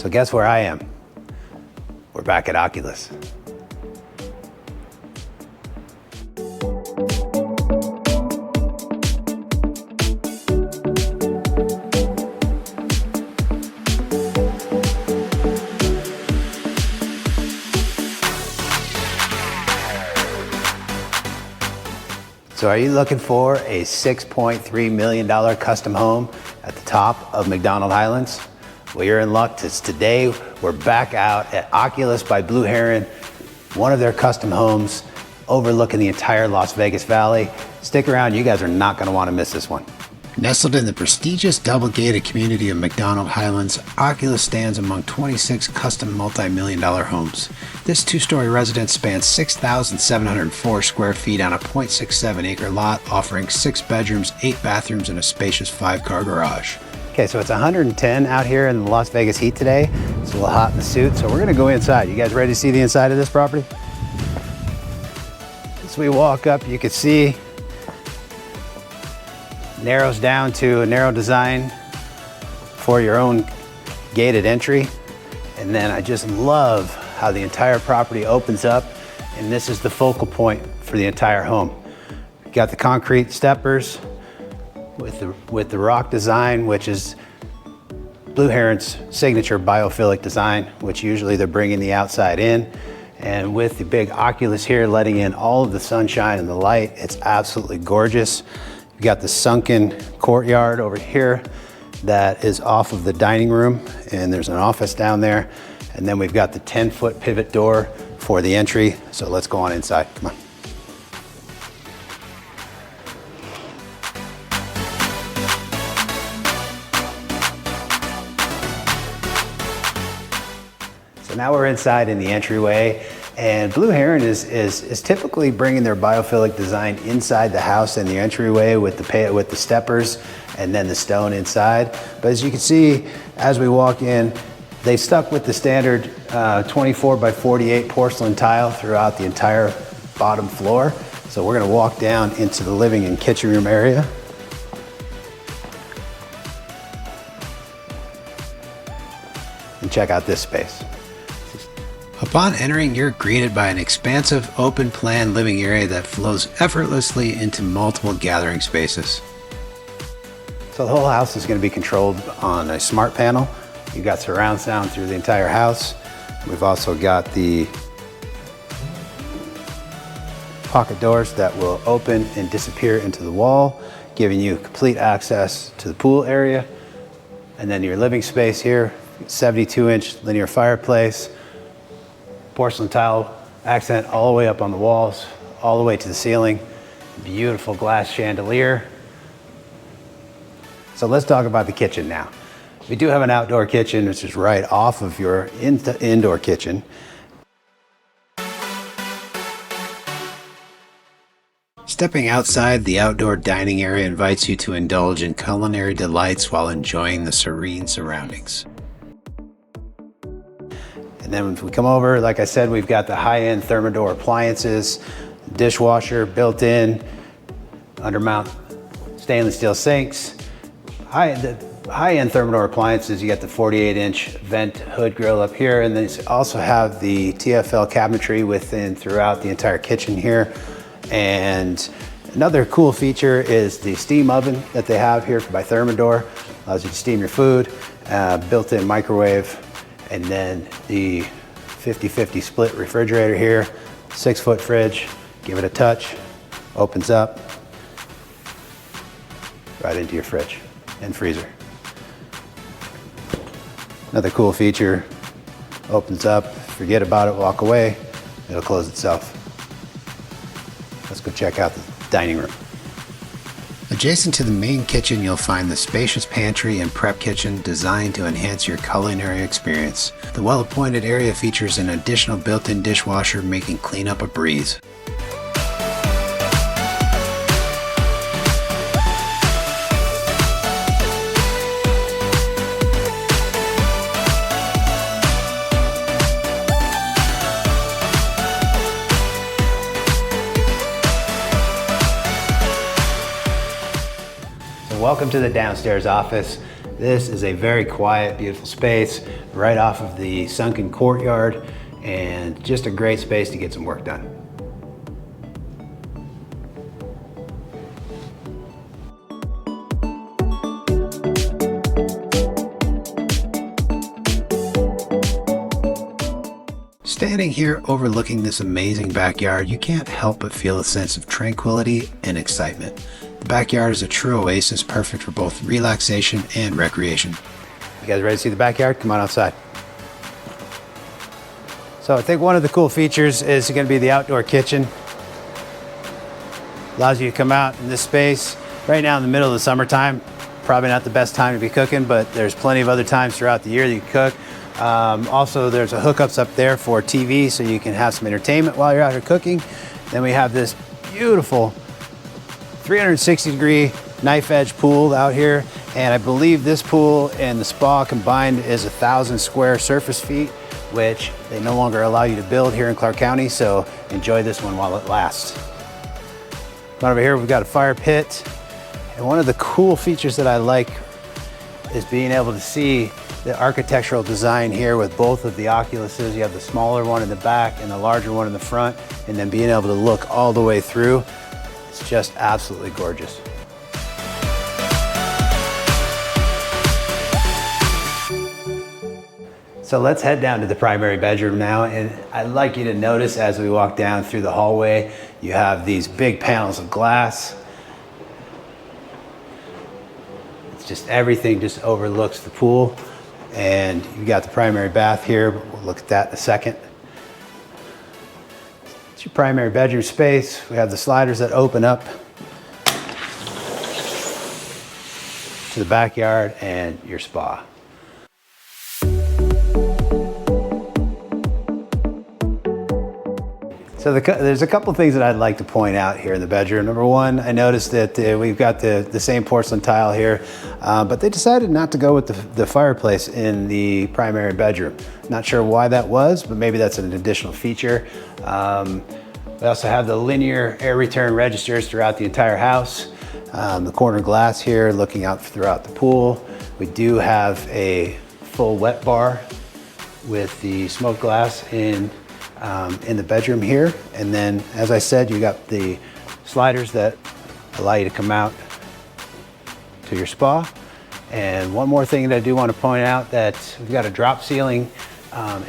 So guess where I am? We're back at Oculus. So are you looking for a $6.3 million custom home at the top of MacDonald Highlands? Well, you're in luck, because today we're back out at Oculus by Blue Heron, one of their custom homes overlooking the entire Las Vegas Valley. Stick around, you guys are not going to want to miss this one. Nestled in the prestigious double-gated community of MacDonald Highlands, Oculus stands among 26 custom multi-million-dollar homes. This two-story residence spans 6,704 square feet on a 0.67-acre lot, offering 6 bedrooms, 8 bathrooms, and a spacious 5-car garage. Okay, so it's 110 out here in the Las Vegas heat today. It's a little hot in the suit, so we're gonna go inside. You guys ready to see the inside of this property? As we walk up, you can see narrows down to a narrow design for your own gated entry. And then I just love how the entire property opens up, and this is the focal point for the entire home. You've got the concrete steppers with the rock design, which is Blue Heron's signature biophilic design, which usually they're bringing the outside in. And with the big Oculus here letting in all of the sunshine and the light, it's absolutely gorgeous. You got the sunken courtyard over here that is off of the dining room, and there's an office down there. And then we've got the 10-foot pivot door for the entry. So let's go on inside, come on. So now we're inside in the entryway. And Blue Heron is typically bringing their biophilic design inside the house and the entryway with the steppers and then the stone inside. But as you can see, as we walk in, they stuck with the standard 24 by 48 porcelain tile throughout the entire bottom floor. So we're gonna walk down into the living and kitchen room area. And check out this space. Upon entering, you're greeted by an expansive, open-plan living area that flows effortlessly into multiple gathering spaces. So the whole house is going to be controlled on a smart panel. You've got surround sound through the entire house. We've also got the pocket doors that will open and disappear into the wall, giving you complete access to the pool area. And then your living space here, 72-inch linear fireplace, porcelain tile accent all the way up on the walls, all the way to the ceiling. Beautiful glass chandelier. So let's talk about the kitchen now. We do have an outdoor kitchen, which is right off of your indoor kitchen. Stepping outside, the outdoor dining area invites you to indulge in culinary delights while enjoying the serene surroundings. And then if we come over, like I said, we've got the high-end Thermador appliances, dishwasher built in, undermount stainless steel sinks. The high-end Thermador appliances, you got the 48-inch vent hood grill up here, and then you also have the TFL cabinetry throughout the entire kitchen here. And another cool feature is the steam oven that they have here by Thermador. Allows you to steam your food, built-in microwave. And then the 50-50 split refrigerator here, 6-foot fridge, give it a touch, opens up, right into your fridge and freezer. Another cool feature, opens up, forget about it, walk away, it'll close itself. Let's go check out the dining room. Adjacent to the main kitchen, you'll find the spacious pantry and prep kitchen designed to enhance your culinary experience. The well-appointed area features an additional built-in dishwasher, making cleanup a breeze. Welcome to the downstairs office. This is a very quiet, beautiful space right off of the sunken courtyard, and just a great space to get some work done. Standing here overlooking this amazing backyard, you can't help but feel a sense of tranquility and excitement. The backyard is a true oasis, perfect for both relaxation and recreation. You guys ready to see the backyard? Come on outside. So I think one of the cool features is going to be the outdoor kitchen. Allows you to come out in this space. Right now in the middle of the summertime, probably not the best time to be cooking, but there's plenty of other times throughout the year that you can cook. Also, there's a hookups up there for TV, so you can have some entertainment while you're out here cooking. Then we have this beautiful 360-degree knife edge pool out here, and I believe this pool and the spa combined is 1,000 square surface feet, which they no longer allow you to build here in Clark County, so enjoy this one while it lasts. Come over here, we've got a fire pit, and one of the cool features that I like is being able to see the architectural design here with both of the Oculuses. You have the smaller one in the back and the larger one in the front, and then being able to look all the way through. It's just absolutely gorgeous. So let's head down to the primary bedroom now, and I'd like you to notice as we walk down through the hallway, you have these big panels of glass. It's just everything just overlooks the pool. And you've got the primary bath here, but we'll look at that in a second. It's your primary bedroom space. We have the sliders that open up to the backyard and your spa. So there's a couple things that I'd like to point out here in the bedroom. Number one, I noticed that we've got the same porcelain tile here, but they decided not to go with the fireplace in the primary bedroom. Not sure why that was, but maybe that's an additional feature. We also have the linear air return registers throughout the entire house. The corner glass here looking out throughout the pool. We do have a full wet bar with the smoked glass in the bedroom here. And then, as I said, you got the sliders that allow you to come out to your spa. And one more thing that I do want to point out, that we've got a drop ceiling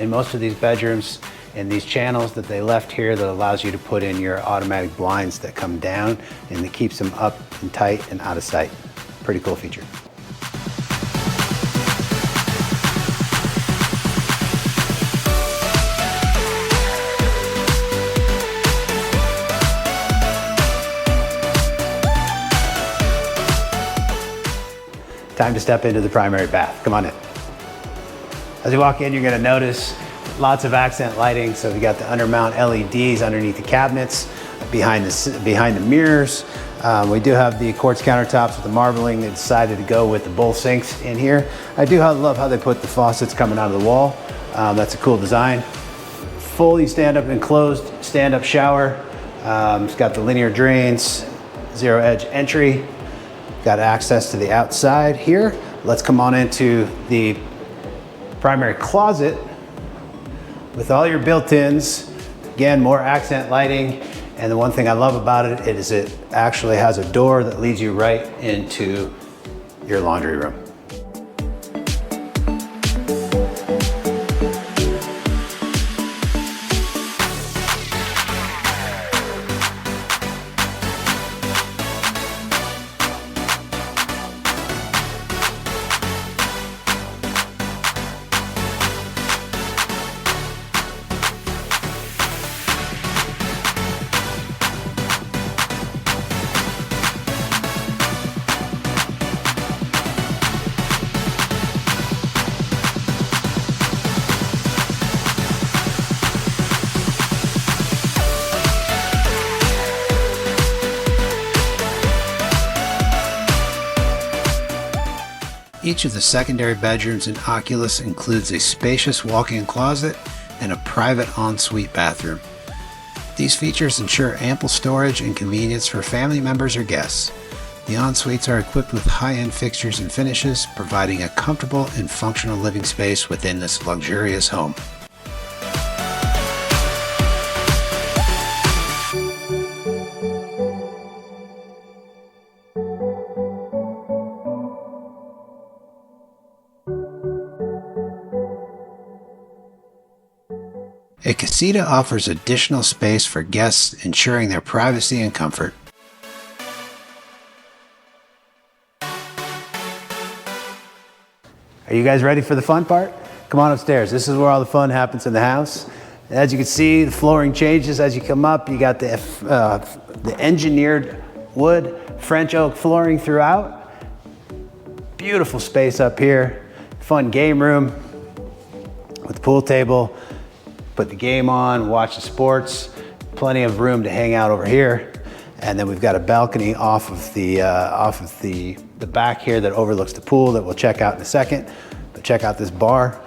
in most of these bedrooms, and these channels that they left here that allows you to put in your automatic blinds that come down, and it keeps them up and tight and out of sight. Pretty cool feature. Time to step into the primary bath. Come on in. As you walk in, you're gonna notice lots of accent lighting. So we got the undermount LEDs underneath the cabinets, behind the mirrors. We do have the quartz countertops with the marbling. They decided to go with the bowl sinks in here. I do love how they put the faucets coming out of the wall. That's a cool design. Fully stand-up enclosed stand-up shower. It's got the linear drains, zero edge entry. Got access to the outside here. Let's come on into the primary closet with all your built-ins. Again, more accent lighting. And the one thing I love about it is it actually has a door that leads you right into your laundry room. Each of the secondary bedrooms in Oculus includes a spacious walk-in closet and a private ensuite bathroom. These features ensure ample storage and convenience for family members or guests. The en-suites are equipped with high-end fixtures and finishes, providing a comfortable and functional living space within this luxurious home. A casita offers additional space for guests, ensuring their privacy and comfort. Are you guys ready for the fun part? Come on upstairs. This is where all the fun happens in the house. As you can see, the flooring changes as you come up. You got the engineered wood French oak flooring throughout. Beautiful space up here. Fun game room with the pool table. Put the game on, watch the sports. Plenty of room to hang out over here. And then we've got a balcony off of the back here that overlooks the pool that we'll check out in a second. But check out this bar.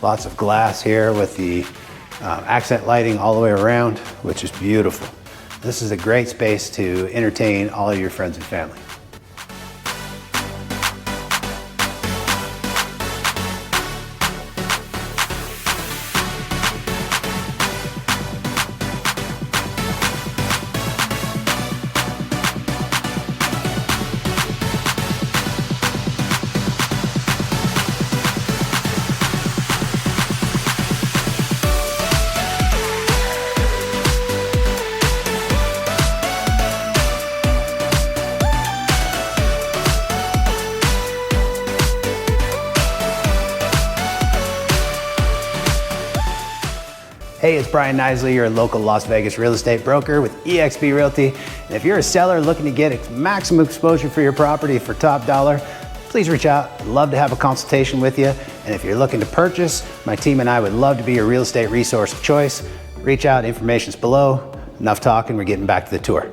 Lots of glass here with the accent lighting all the way around, which is beautiful. This is a great space to entertain all of your friends and family. Hey, it's Brian Nisley, your local Las Vegas real estate broker with eXp Realty. And if you're a seller looking to get maximum exposure for your property for top dollar, please reach out. I'd love to have a consultation with you. And if you're looking to purchase, my team and I would love to be your real estate resource of choice. Reach out, information's below. Enough talking, we're getting back to the tour.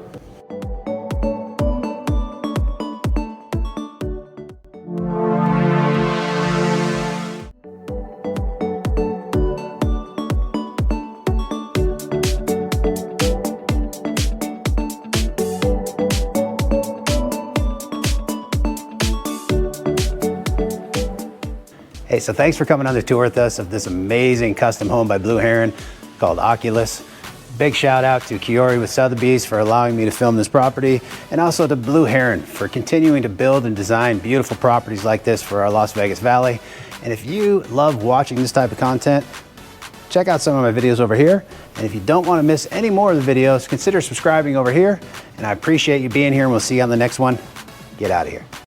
Hey, so thanks for coming on the tour with us of this amazing custom home by Blue Heron called Oculus. Big shout out to Kiori with Sotheby's for allowing me to film this property, and also to Blue Heron for continuing to build and design beautiful properties like this for our Las Vegas Valley. And if you love watching this type of content, check out some of my videos over here. And if you don't want to miss any more of the videos, consider subscribing over here. And I appreciate you being here, and we'll see you on the next one. Get out of here.